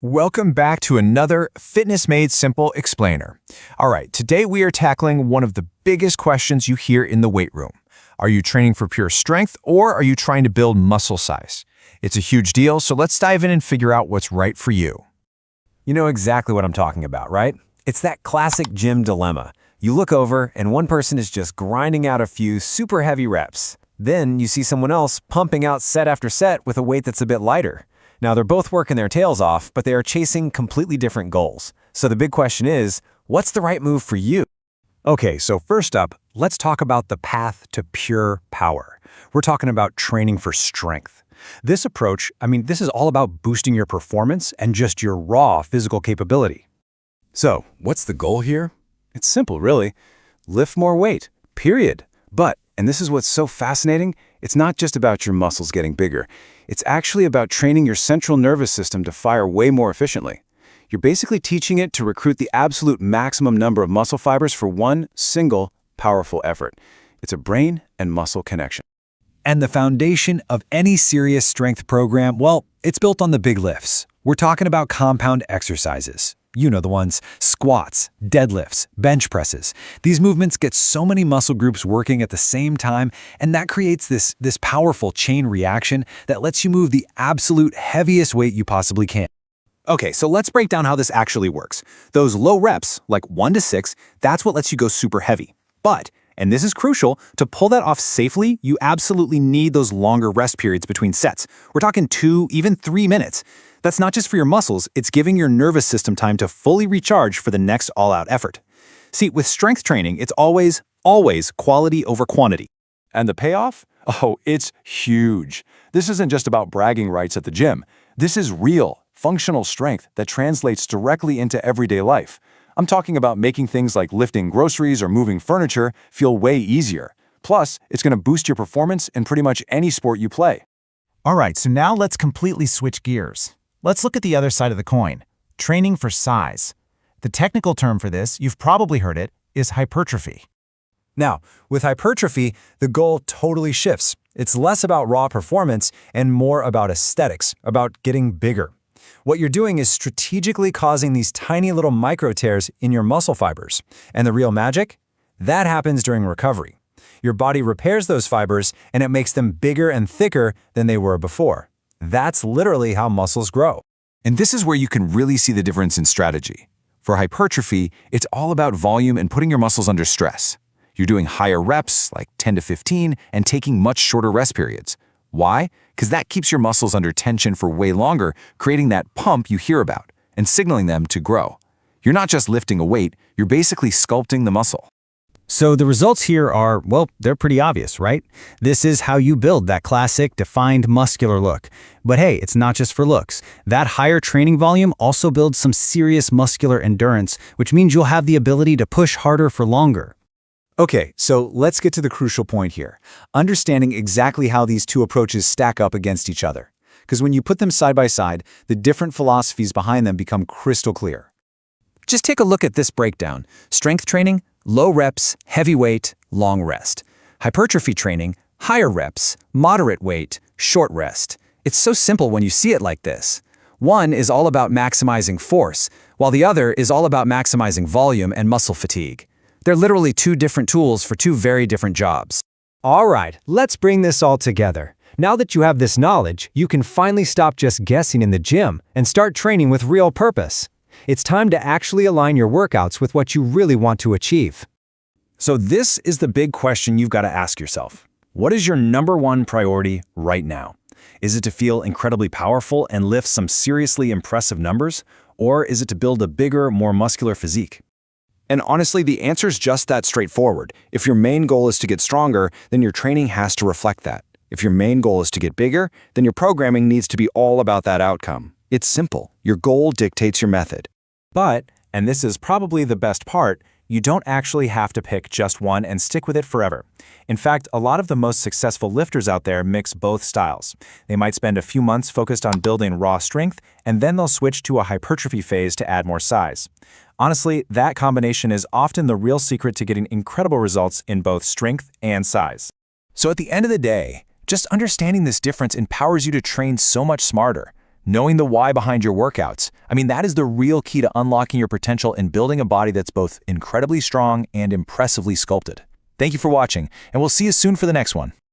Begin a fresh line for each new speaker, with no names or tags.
Welcome back to another Fitness Made Simple explainer. All right, today we are tackling one of the biggest questions you hear in the weight room. Are you training for pure strength or are you trying to build muscle size? It's a huge deal, so let's dive in and figure out what's right for you.
You know exactly what I'm talking about, right? It's that classic gym dilemma. You look over and one person is just grinding out a few super heavy reps. Then you see someone else pumping out set after set with a weight that's a bit lighter. Now, they're both working their tails off, but they are chasing completely different goals. So the big question is, what's the right move for you?
Okay, so first up, let's talk about the path to pure power. We're talking about training for strength. This approach, this is all about boosting your performance and just your raw physical capability.
So, what's the goal here? It's simple, really. Lift more weight, period. But, and this is what's so fascinating, it's not just about your muscles getting bigger. It's actually about training your central nervous system to fire way more efficiently. You're basically teaching it to recruit the absolute maximum number of muscle fibers for one single, powerful effort. It's a brain and muscle connection.
And the foundation of any serious strength program, well, it's built on the big lifts. We're talking about compound exercises. You know the ones: squats, deadlifts, bench presses. These movements get so many muscle groups working at the same time, and that creates this powerful chain reaction that lets you move the absolute heaviest weight you possibly can.
Okay, so let's break down how this actually works. Those low reps, like 1 to 6, that's what lets you go super heavy. But, and this is crucial, to pull that off safely, you absolutely need those longer rest periods between sets. We're talking 2, even 3 minutes. That's not just for your muscles, it's giving your nervous system time to fully recharge for the next all-out effort. See, with strength training, it's always quality over quantity.
And the payoff? Oh, it's huge. This isn't just about bragging rights at the gym. This is real, functional strength that translates directly into everyday life. I'm talking about making things like lifting groceries or moving furniture feel way easier. Plus, it's going to boost your performance in pretty much any sport you play.
All right, so now let's completely switch gears. Let's look at the other side of the coin, training for size. The technical term for this, you've probably heard it, is hypertrophy.
Now, with hypertrophy, the goal totally shifts. It's less about raw performance and more about aesthetics, about getting bigger. What you're doing is strategically causing these tiny little micro tears in your muscle fibers. And the real magic? That happens during recovery. Your body repairs those fibers and it makes them bigger and thicker than they were before. That's literally how muscles grow.
And this is where you can really see the difference in strategy. For hypertrophy, it's all about volume and putting your muscles under stress. You're doing higher reps, like 10 to 15, and taking much shorter rest periods. Why? Because that keeps your muscles under tension for way longer, creating that pump you hear about, and signaling them to grow. You're not just lifting a weight, you're basically sculpting the muscle.
So the results here are, well, they're pretty obvious, right? This is how you build that classic defined muscular look. But hey, it's not just for looks. That higher training volume also builds some serious muscular endurance, which means you'll have the ability to push harder for longer.
Okay, so let's get to the crucial point here, understanding exactly how these two approaches stack up against each other. Because when you put them side by side, the different philosophies behind them become crystal clear.
Just take a look at this breakdown. Strength training, low reps, heavy weight, long rest. Hypertrophy training, higher reps, moderate weight, short rest. It's so simple when you see it like this. One is all about maximizing force, while the other is all about maximizing volume and muscle fatigue. They're literally two different tools for two very different jobs.
All right, let's bring this all together. Now that you have this knowledge, you can finally stop just guessing in the gym and start training with real purpose. It's time to actually align your workouts with what you really want to achieve.
So this is the big question you've got to ask yourself. What is your #1 priority right now? Is it to feel incredibly powerful and lift some seriously impressive numbers? Or is it to build a bigger, more muscular physique? And honestly, the answer is just that straightforward. If your main goal is to get stronger, then your training has to reflect that. If your main goal is to get bigger, then your programming needs to be all about that outcome. It's simple. Your goal dictates your method.
But, and this is probably the best part, you don't actually have to pick just one and stick with it forever. In fact, a lot of the most successful lifters out there mix both styles. They might spend a few months focused on building raw strength, and then they'll switch to a hypertrophy phase to add more size. Honestly, that combination is often the real secret to getting incredible results in both strength and size.
So at the end of the day, just understanding this difference empowers you to train so much smarter.
Knowing the why behind your workouts. I mean, that is the real key to unlocking your potential and building a body that's both incredibly strong and impressively sculpted. Thank you for watching, and we'll see you soon for the next one.